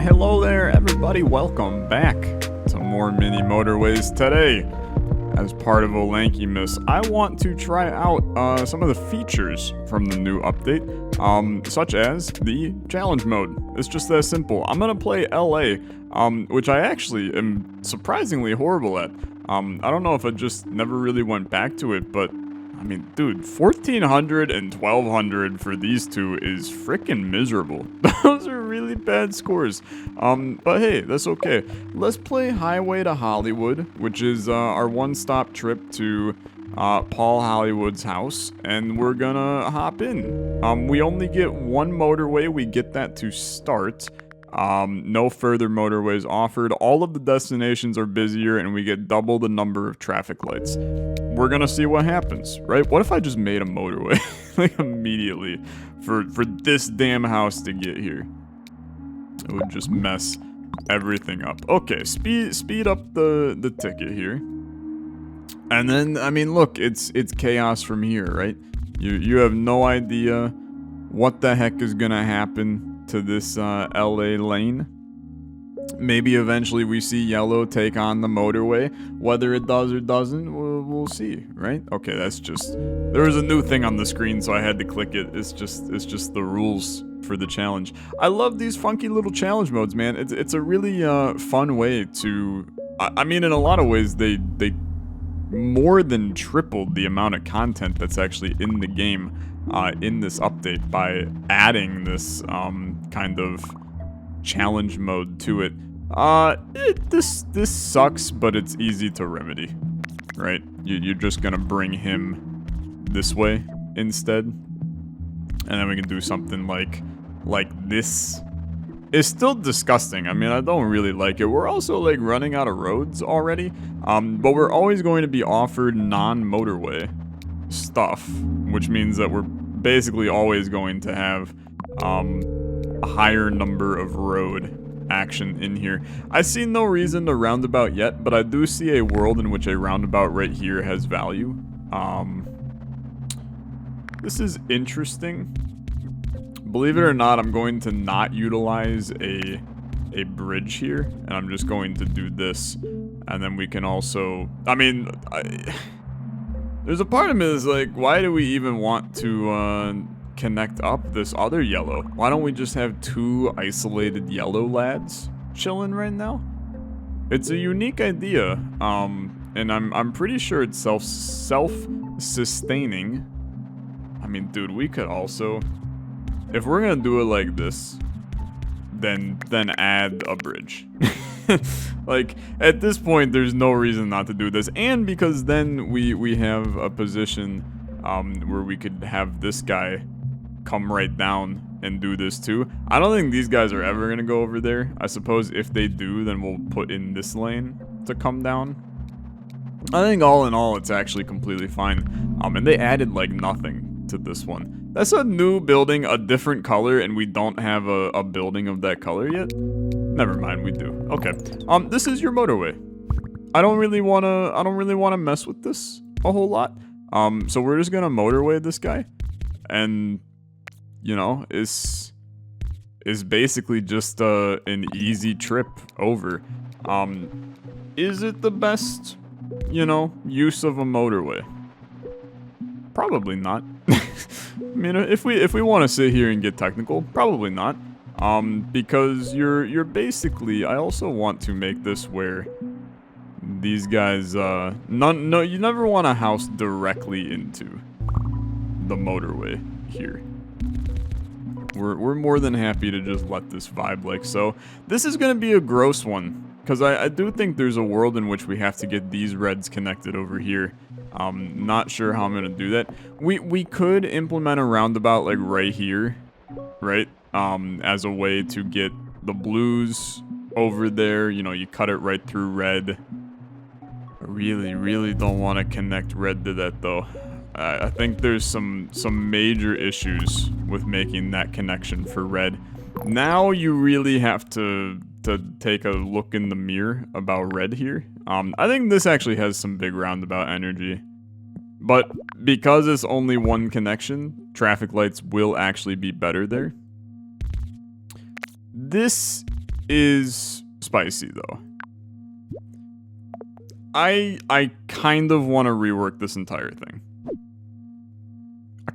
Hello there, everybody. Welcome back to more mini motorways today. As part of Olexamas, I want to try out some of the features from the new update, such as the challenge mode. It's just that simple. I'm gonna play LA, which I actually am surprisingly horrible at. I don't know if I just never really went back to it, but I mean, dude, 1400 and 1200 for these two is freaking miserable. Those are really bad scores. But hey, that's okay. Let's play Highway to Hollywood, which is our one-stop trip to Paul Hollywood's house, and we're gonna hop in. We only get one motorway. We get that to start. No further motorways offered. All of the destinations are busier, and we get double the number of traffic lights. We're gonna see what happens, right? What if I just made a motorway, like, immediately for this damn house to get here? It would just mess everything up. Okay, speed up the ticket here. And then, I mean, look, it's chaos from here, right? You have no idea what the heck is gonna happen to this LA lane. Maybe eventually we see yellow take on the motorway. Whether it does or doesn't, we'll see, right? Okay, that's just... There was a new thing on the screen, so I had to click it. It's just the rules for the challenge. I love these funky little challenge modes, man. It's a really fun way to... I mean, in a lot of ways, they more than tripled the amount of content that's actually in the game in this update by adding this kind of challenge mode to it. This sucks, but it's easy to remedy, right? You're just gonna bring him this way instead, and then we can do something like this. It's still disgusting. I mean, I don't really like it. We're also, like, running out of roads already, but we're always going to be offered non-motorway stuff, which means that we're basically always going to have a higher number of road action in here. I see no reason to roundabout yet, but I do see a world in which a roundabout right here has value. This is interesting. Believe it or not, I'm going to not utilize a bridge here, and I'm just going to do this, and then we can also... I mean, there's a part of me that's like, why do we even want to connect up this other yellow? Why don't we just have two isolated yellow lads chilling right now? It's a unique idea, and I'm pretty sure it's self-sustaining. I mean, dude, we could also... If we're gonna do it like this, then add a bridge. Like, at this point, there's no reason not to do this. And because then we have a position where we could have this guy come right down and do this too. I don't think these guys are ever gonna go over there. I suppose if they do, then we'll put in this lane to come down. I think all in all, it's actually completely fine. And they added, like, nothing to this one. That's a new building, a different color, and we don't have a building of that color yet. Never mind, we do. Okay. This is your motorway. I don't really wanna mess with this a whole lot. So we're just gonna motorway this guy, and you know, is basically just an easy trip over. Is it the best, you know, use of a motorway? Probably not. I mean, if we want to sit here and get technical, probably not. Because you're basically... I also want to make this where these guys... No, you never want a house directly into the motorway here. We're more than happy to just let this vibe like so. This is going to be a gross one, because I do think there's a world in which we have to get these reds connected over here. Not sure how I'm gonna do that. We could implement a roundabout like right here, right? As a way to get the blues over there. You know, you cut it right through red. I really don't want to connect red to that though. I think there's some major issues with making that connection for red. Now you really have to take a look in the mirror about red here. I think this actually has some big roundabout energy. But because it's only one connection, traffic lights will actually be better there. This is spicy, though. I kind of want to rework this entire thing.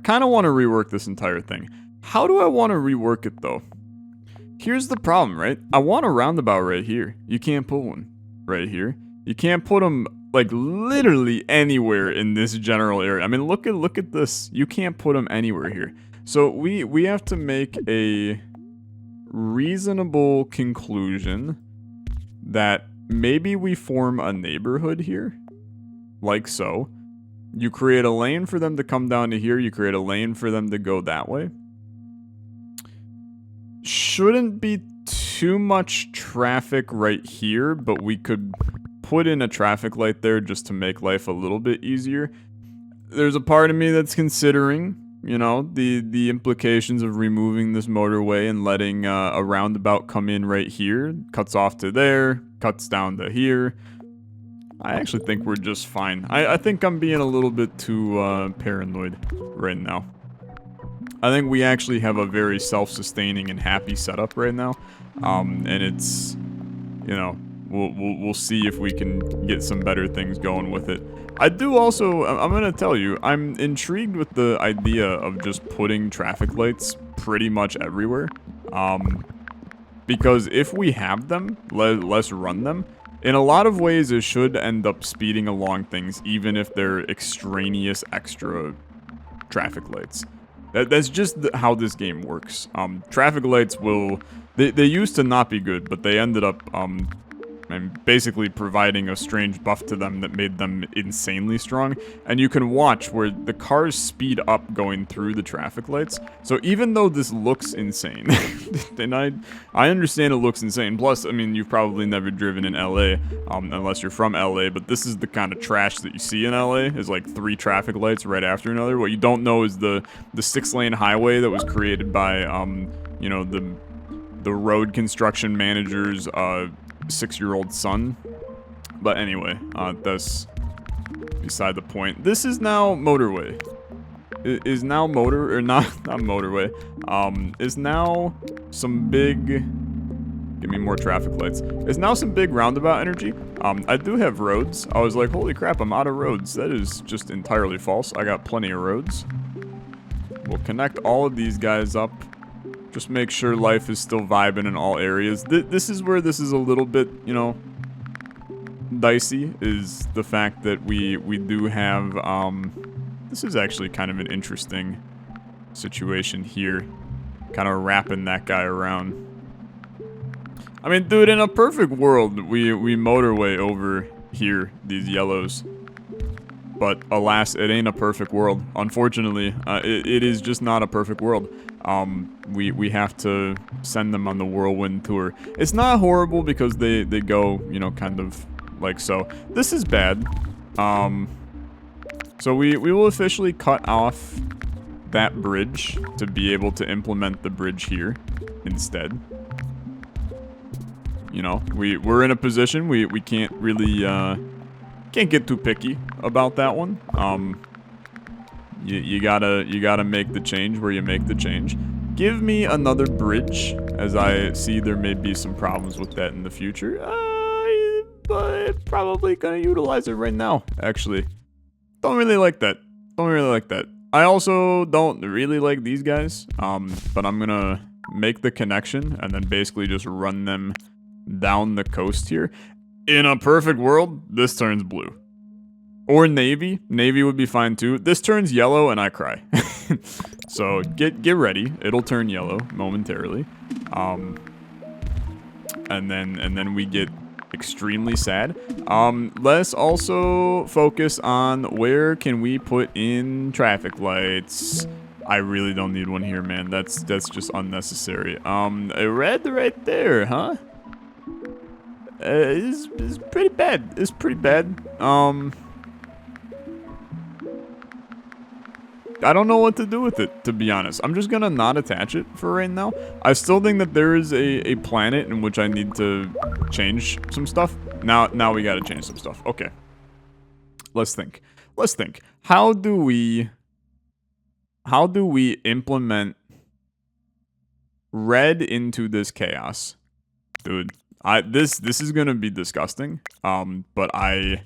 How do I want to rework it, though? Here's the problem, right? I want a roundabout right here. You can't put one right here. You can't put them, like, literally anywhere in this general area. I mean, look at this. You can't put them anywhere here. So we have to make a reasonable conclusion that maybe we form a neighborhood here, like so. You create a lane for them to come down to here. You create a lane for them to go that way. Shouldn't be too much traffic right here, but we could put in a traffic light there just to make life a little bit easier. There's a part of me that's considering, you know, the implications of removing this motorway and letting a roundabout come in right here. Cuts off to there, cuts down to here. I actually think we're just fine. I think I'm being a little bit too paranoid right now. I think we actually have a very self-sustaining and happy setup right now. And it's, you know, we'll see if we can get some better things going with it. I do also, I'm gonna tell you, I'm intrigued with the idea of just putting traffic lights pretty much everywhere. Because if we have them, let's run them. In a lot of ways, it should end up speeding along things, even if they're extraneous extra traffic lights. That's just how this game works. Traffic lights will... They used to not be good, but they ended up basically providing a strange buff to them that made them insanely strong. And you can watch where the cars speed up going through the traffic lights. So even though this looks insane, and I understand it looks insane. Plus, I mean, you've probably never driven in LA, unless you're from LA, but this is the kind of trash that you see in LA, is like 3 traffic lights right after another. What you don't know is the 6-lane highway that was created by, you know, the road construction manager's, 6-year-old son. But anyway, that's beside the point. This is now motorway. Is now not motorway. Is now some big... Give me more traffic lights. Is now some big roundabout energy. I do have roads. I was like, holy crap, I'm out of roads. That is just entirely false. I got plenty of roads. We'll connect all of these guys up. Just make sure life is still vibing in all areas. This is where this is a little bit, you know, dicey, is the fact that we do have, this is actually kind of an interesting situation here. Kind of wrapping that guy around. I mean, dude, in a perfect world, we motorway over here, these yellows. But alas, it ain't a perfect world. Unfortunately, it is just not a perfect world. We have to send them on the whirlwind tour. It's not horrible because they go, you know, kind of like so. This is bad. So we will officially cut off that bridge to be able to implement the bridge here instead. You know, we're in a position we can't really can't get too picky about that one. You gotta make the change where you make the change. Give me another bridge, as I see there may be some problems with that in the future. But probably gonna utilize it right now, actually. Don't really like that. I also don't really like these guys, but I'm gonna make the connection and then basically just run them down the coast here. In a perfect world, this turns blue. Or navy. Navy would be fine too. This turns yellow and I cry. So get ready. It'll turn yellow momentarily. And then we get extremely sad. Let's also focus on where can we put in traffic lights. I really don't need one here, man. That's just unnecessary. A red right there, huh? Is pretty bad. It's pretty bad. I don't know what to do with it, to be honest. I'm just gonna not attach it for right now. I still think that there is a planet in which I need to change some stuff. Now we gotta change some stuff. Okay. Let's think. let's think. How do we implement red into this chaos? Dude, this is gonna be disgusting. But I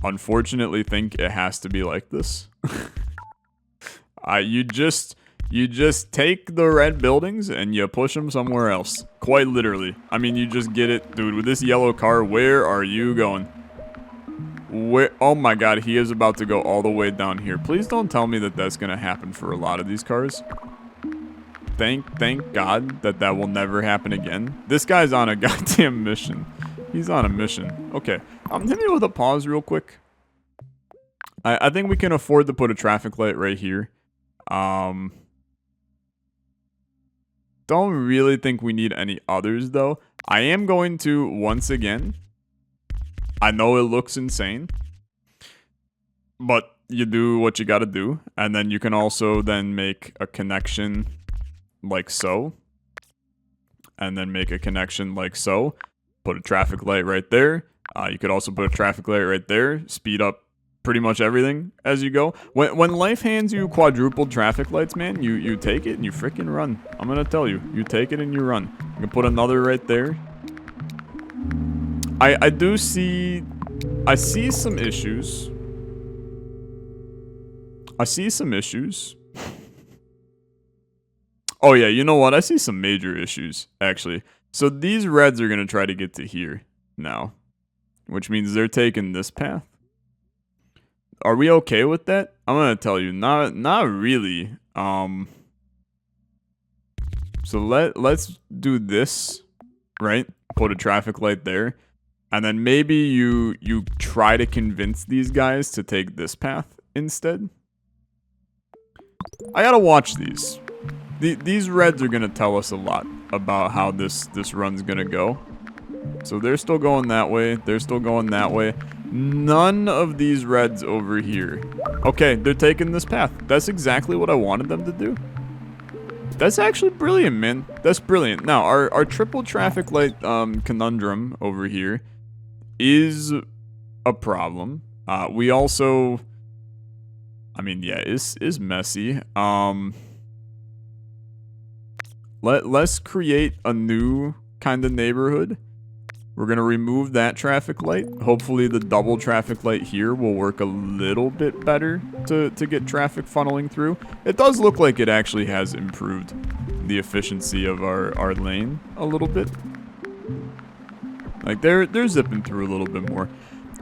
unfortunately think it has to be like this. You just take the red buildings and you push them somewhere else. Quite literally. I mean, you just get it. Dude, with this yellow car, where are you going? Where? Oh my god, he is about to go all the way down here. Please don't tell me that that's going to happen for a lot of these cars. Thank God that will never happen again. This guy's on a goddamn mission. He's on a mission. Okay, hit me with a pause real quick. I think we can afford to put a traffic light right here. Don't really think we need any others, though. I am going to, once again, I know it looks insane, but you do what you gotta do. And then you can also then make a connection like so. And then make a connection like so. Put a traffic light right there. You could also put a traffic light right there. Speed up pretty much everything as you go. When life hands you quadruple traffic lights, man, you take it and you freaking run. I'm gonna tell you, you take it and you run. You can put another right there. I see some issues. I see some issues. Oh yeah, you know what? I see some major issues, actually. So these reds are gonna try to get to here now, which means they're taking this path. Are we okay with that? I'm gonna tell you, not really. So let's do this, right? Put a traffic light there, and then maybe you try to convince these guys to take this path instead. I gotta watch these. These reds are gonna tell us a lot about how this run's gonna go. So they're still going that way. They're still going that way. None of these reds over here. Okay, they're taking this path. That's exactly what I wanted them to do. That's actually brilliant, man. That's brilliant. Now, our triple traffic light conundrum over here is a problem. We also, I mean, yeah, is messy. Let's create a new kind of neighborhood. We're going to remove that traffic light. Hopefully the double traffic light here will work a little bit better to get traffic funneling through. It does look like it actually has improved the efficiency of our lane a little bit. Like they're zipping through a little bit more.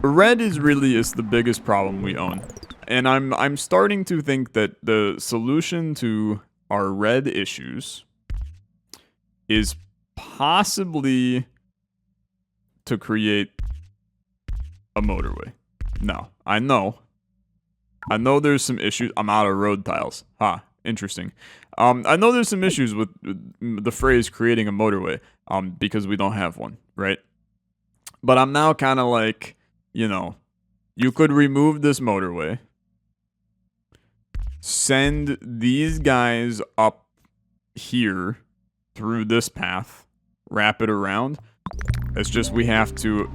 Red is the biggest problem we own. And I'm starting to think that the solution to our red issues is possibly to create a motorway. No, I know there's some issues. I'm out of road tiles. Interesting. I know there's some issues with the phrase creating a motorway, because we don't have one, right? But I'm now kind of like, you know, you could remove this motorway, send these guys up here through this path, wrap it around. It's just we have to,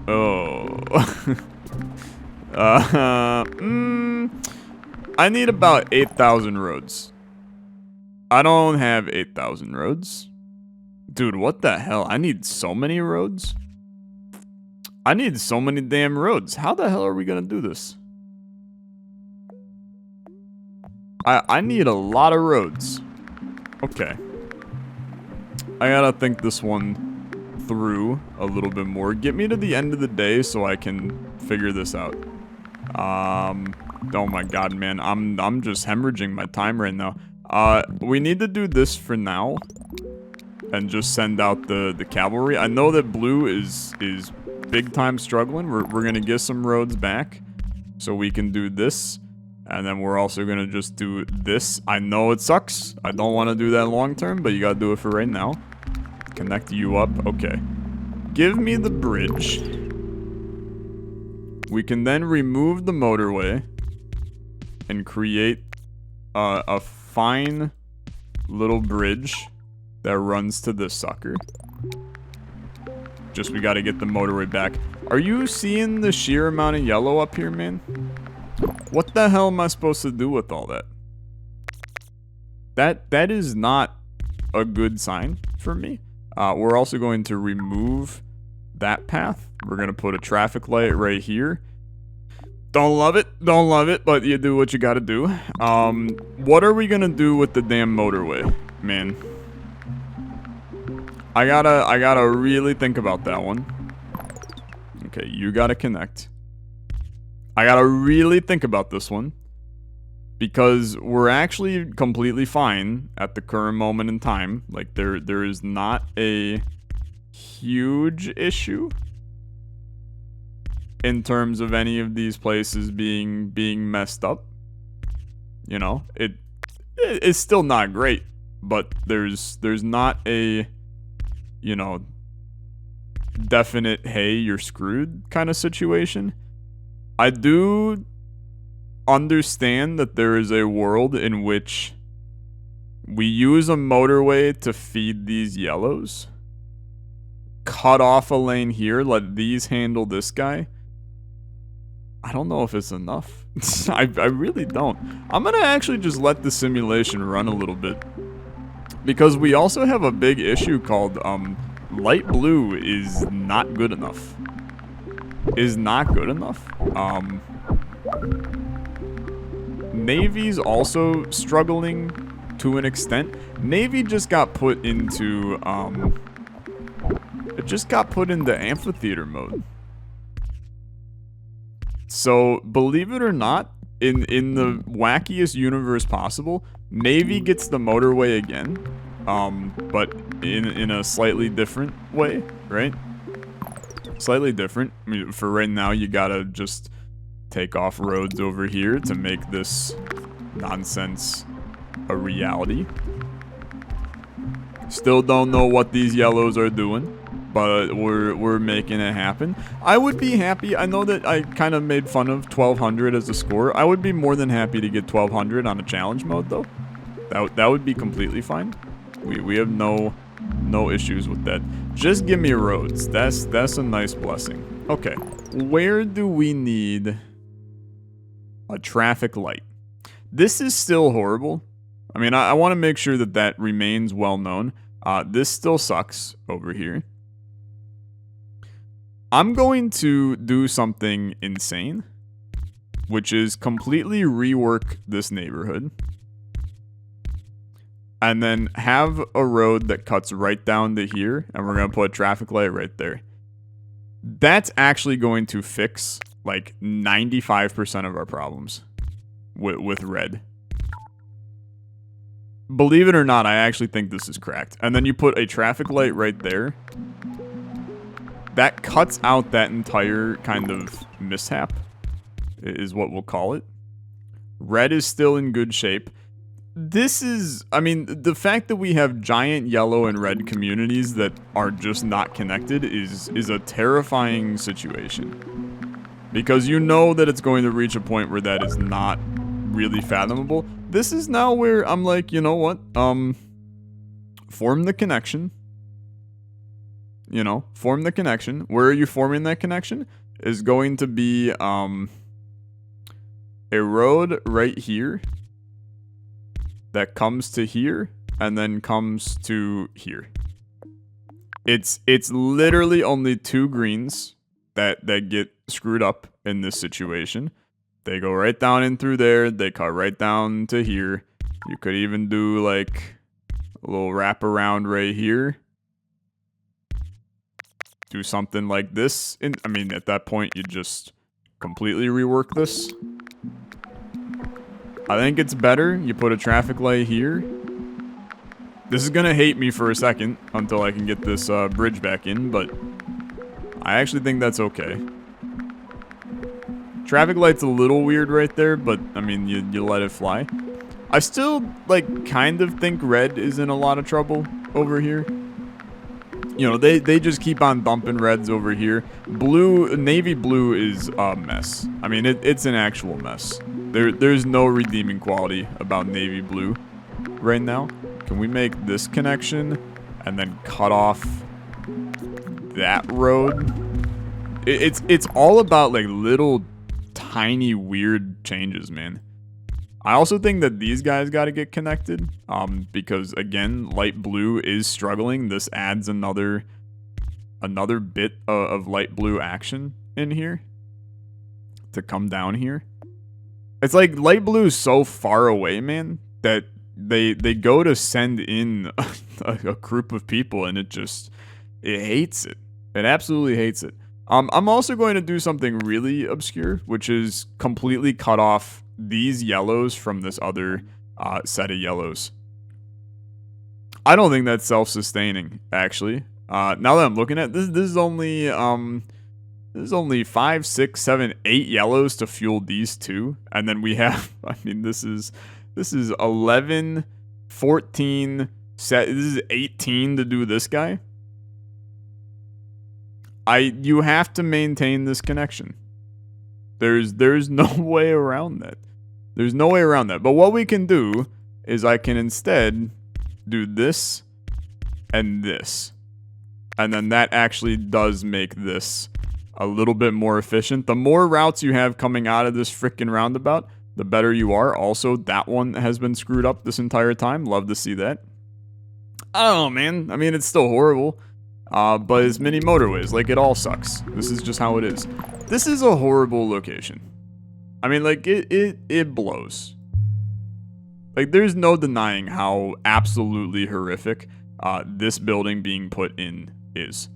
I need about 8,000 roads. I don't have 8,000 roads. Dude, what the hell? I need so many roads. I need so many damn roads. How the hell are we gonna do this? I need a lot of roads. Okay. I gotta think this one through a little bit more. Get me to the end of the day so I can figure this out. Oh my god, man. I'm just hemorrhaging my time right now. We need to do this for now and just send out the cavalry. I know that blue is big time struggling. We're gonna get some roads back so we can do this, and then we're also gonna just do this. I know it sucks. I don't want to do that long term, but you gotta do it for right now. Connect you up. Okay. Give me the bridge. We can then remove the motorway and create a fine little bridge that runs to this sucker. Just we gotta get the motorway back. Are you seeing the sheer amount of yellow up here, man? What the hell am I supposed to do with all that? That is not a good sign for me. We're also going to remove that path. We're going to put a traffic light right here. Don't love it, but you do what you gotta do. What are we gonna do with the damn motorway, man? I gotta really think about that one. Okay, you gotta connect. I gotta really think about this one. Because we're actually completely fine at the current moment in time. Like, there is not a huge issue in terms of any of these places being messed up. You know, it's still not great, but there's not a, you know, definite, hey, you're screwed kind of situation. I do understand that there is a world in which we use a motorway to feed these yellows, cut off a lane here, let these handle this guy. I don't know if it's enough. I really don't. I'm gonna actually just let the simulation run a little bit, because we also have a big issue called light blue is not good enough. Navy's also struggling to an extent. Navy just got put into amphitheater mode. So, believe it or not, in the wackiest universe possible, Navy gets the motorway again, but in a slightly different way, right? Slightly different. I mean, for right now, you gotta just take off roads over here to make this nonsense a reality. Still don't know what these yellows are doing, but we're making it happen. I would be happy. I know that I kind of made fun of 1200 as a score. I would be more than happy to get 1200 on a challenge mode, though. That would be completely fine. We have no issues with that. Just give me roads. That's a nice blessing. Okay, where do we need a traffic light? This is still horrible. I mean, I want to make sure that remains well known. This still sucks over here. I'm going to do something insane, which is completely rework this neighborhood, and then have a road that cuts right down to here, and we're going to put a traffic light right there. That's actually going to fix like 95% of our problems with red. Believe it or not, I actually think this is cracked. And then you put a traffic light right there. That cuts out that entire kind of mishap, is what we'll call it. Red is still in good shape. This is, I mean, the fact that we have giant yellow and red communities that are just not connected is a terrifying situation. Because you know that it's going to reach a point where that is not really fathomable. This is now where I'm like, you know what? Form the connection. You know, form the connection. Where are you forming that connection? Is going to be a road right here that comes to here and then comes to here. It's literally only two greens that get screwed up in this situation. They go right down in through there. They cut right down to here. You could even do like a little wrap around right here. Do something like this. I mean, at that point, you just completely rework this. I think it's better. You put a traffic light here. This is gonna hate me for a second until I can get this bridge back in, but I actually think that's okay. Traffic light's a little weird right there, but I mean, you let it fly. I still, like, kind of think red is in a lot of trouble over here. You know, they just keep on dumping reds over here. Blue, navy blue is a mess. I mean, it's an actual mess. There's no redeeming quality about navy blue right now. Can we make this connection and then cut off that road? It's all about like little tiny weird changes, man. I also think that these guys got to get connected, because again, light blue is struggling. This adds another bit of light blue action in here to come down here. It's like light blue is so far away, man, that they go to send in a group of people, and it hates it. It absolutely hates it. I'm also going to do something really obscure, which is completely cut off these yellows from this other set of yellows. I don't think that's self-sustaining, actually. Now that I'm looking at this, this is only 5, 6, 7, 8 yellows to fuel these two, and then we have, I mean, this is 11, 14, this is 18 to do this guy. You have to maintain this connection. There's no way around that. There's no way around that. But what we can do is I can instead do this and this. And then that actually does make this a little bit more efficient. The more routes you have coming out of this freaking roundabout, the better you are. Also, that one has been screwed up this entire time. Love to see that. I don't know, man. I mean, it's still horrible. But it's mini motorways. Like, it all sucks. This is just how it is. This is a horrible location. I mean, like, it blows. Like, there's no denying how absolutely horrific this building being put in is.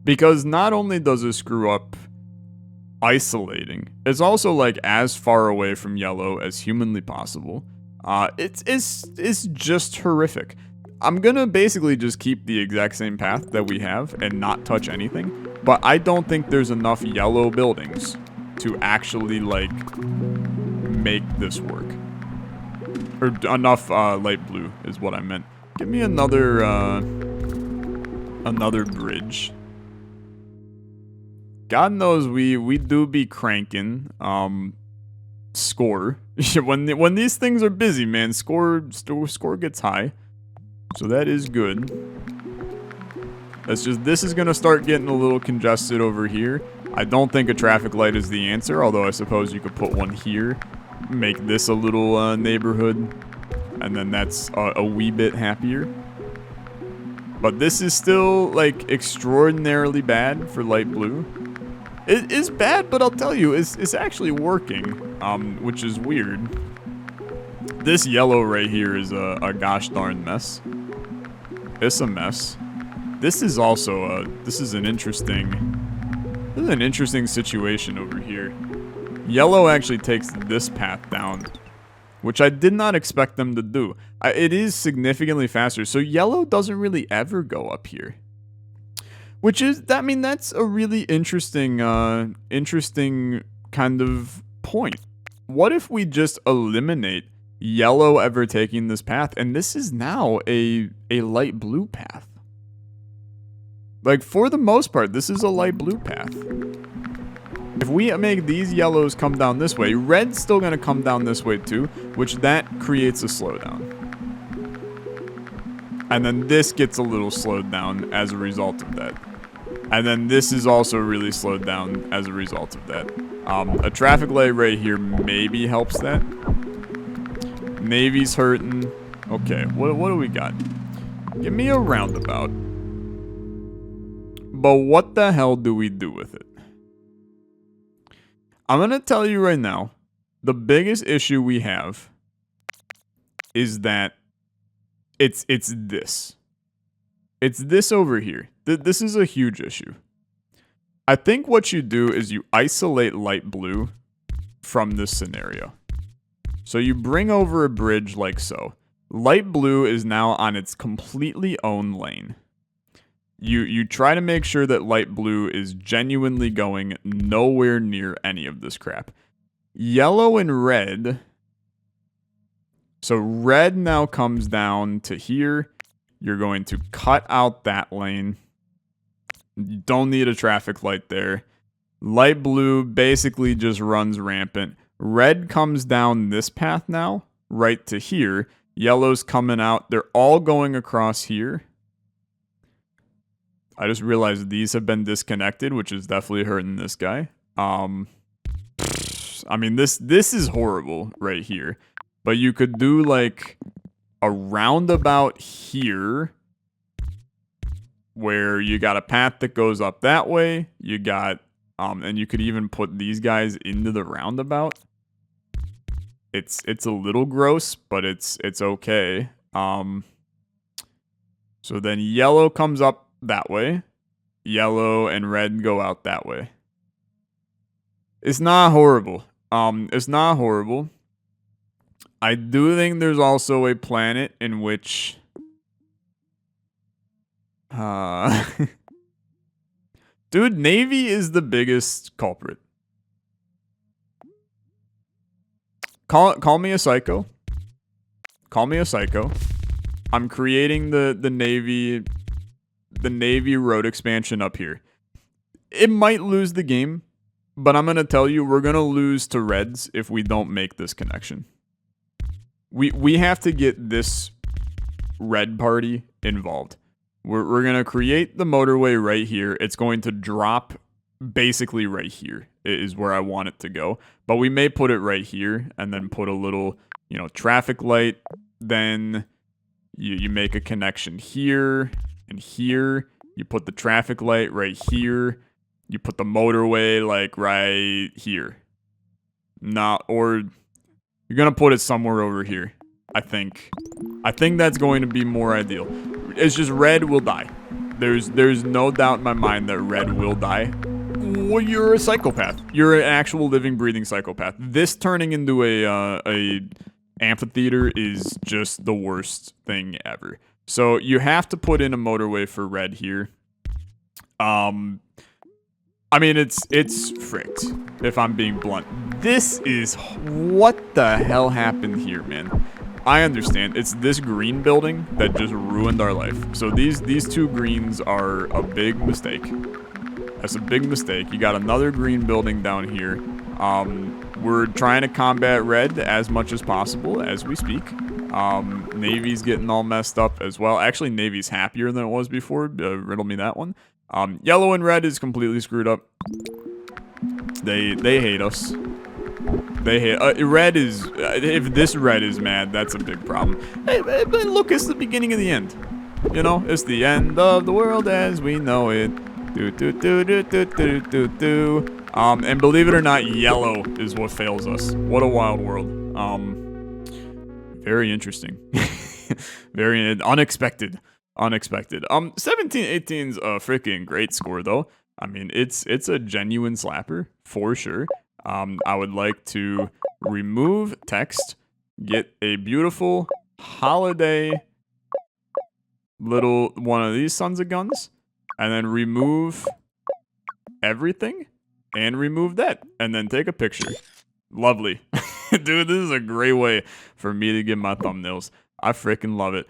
Because not only does it screw up isolating, it's also, like, as far away from yellow as humanly possible. It's just horrific. I'm gonna basically just keep the exact same path that we have and not touch anything, but I don't think there's enough yellow buildings to actually, like, make this work. Or enough light blue is what I meant. Give me another bridge. God knows we do be cranking score. when these things are busy, man, score gets high. So that is good. This is gonna start getting a little congested over here. I don't think a traffic light is the answer, although I suppose you could put one here. Make this a little neighborhood. And then that's a wee bit happier. But this is still, like, extraordinarily bad for light blue. It is bad, but I'll tell you, it's actually working, which is weird. This yellow right here is a gosh darn mess. It's a mess. This is also this is an interesting situation over here. Yellow actually takes this path down, which I did not expect them to do. It is significantly faster, so yellow doesn't really ever go up here. Which is, I mean, that's a really interesting kind of point. What if we just eliminate yellow ever taking this path, and this is now a light blue path? Like, for the most part, this is a light blue path. If we make these yellows come down this way, red's still going to come down this way too, which that creates a slowdown. And then this gets a little slowed down as a result of that. And then this is also really slowed down as a result of that. A traffic light right here maybe helps that. Navy's hurting. Okay, what do we got? Give me a roundabout. But what the hell do we do with it? I'm gonna tell you right now, the biggest issue we have is that it's this. It's this over here. This is a huge issue. I think what you do is you isolate light blue from this scenario. So you bring over a bridge like so. Light blue is now on its completely own lane. You try to make sure that light blue is genuinely going nowhere near any of this crap. Yellow and red. So red now comes down to here. You're going to cut out that lane. You don't need a traffic light there. Light blue basically just runs rampant. Red comes down this path now, right to here. Yellow's coming out. They're all going across here. I just realized these have been disconnected, which is definitely hurting this guy. gross. I mean, this is horrible right here. But you could do like a roundabout here where you got a path that goes up that way. You got, and you could even put these guys into the roundabout. It's a little gross, but it's okay. So then yellow comes up that way. Yellow and red go out that way. It's not horrible. It's not horrible. I do think there's also a planet in which dude, Navy is the biggest culprit. Call me a psycho. Call me a psycho. I'm creating the Navy road expansion up here. It might lose the game, but I'm gonna tell you we're gonna lose to Reds if we don't make this connection. We have to get this red party involved. We're gonna create the motorway right here. It's going to drop basically right here is where I want it to go. But we may put it right here and then put a little, you know, traffic light. Then you make a connection here and here. You put the traffic light right here. You put the motorway like right here. Or you're gonna put it somewhere over here. I think that's going to be more ideal. It's just red will die. There's no doubt in my mind that red will die. Well, you're a psychopath. You're an actual living, breathing psychopath. This turning into a amphitheater is just the worst thing ever. So you have to put in a motorway for red here. I mean, it's fricked, if I'm being blunt. This is... What the hell happened here, man? I understand. It's this green building that just ruined our life. So these two greens are a big mistake. That's a big mistake. You got another green building down here. We're trying to combat red as much as possible as we speak. Navy's getting all messed up as well. Actually, Navy's happier than it was before. Riddle me that one. Yellow and red is completely screwed up. They hate us. They hate... red is... if this red is mad, that's a big problem. Hey, but look, it's the beginning of the end. You know, it's the end of the world as we know it. And believe it or not, yellow is what fails us. What a wild world. Very interesting. Very unexpected. Unexpected. 17-18's a freaking great score though. I mean, it's a genuine slapper for sure. I would like to remove text, get a beautiful holiday little one of these sons of guns, and then remove everything and remove that and then take a picture. Lovely. Dude, this is a great way for me to get my thumbnails. I freaking love it.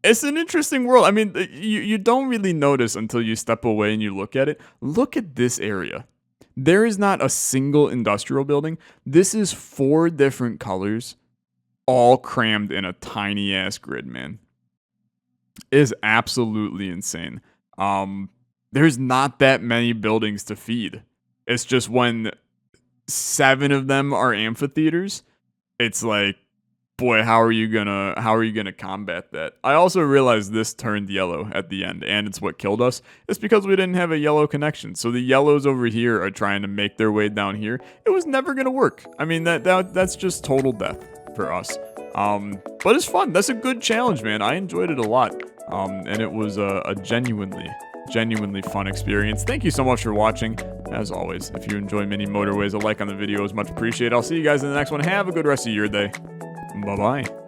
It's an interesting world. I mean, you don't really notice until you step away and you look at it. Look at this area. There is not a single industrial building. This is 4 different colors, all crammed in a tiny ass grid, man. It is absolutely insane. There's not that many buildings to feed. It's just when 7 of them are amphitheaters, it's like, boy, how are you gonna combat that? I also realized this turned yellow at the end, and it's what killed us. It's because we didn't have a yellow connection. So the yellows over here are trying to make their way down here. It was never gonna work. I mean, that's just total death for us. But it's fun. That's a good challenge, man. I enjoyed it a lot. And it was a genuinely fun experience. Thank you so much for watching. As always, if you enjoy mini motorways, a like on the video is much appreciated. I'll see you guys in the next one. Have a good rest of your day. Bye-bye.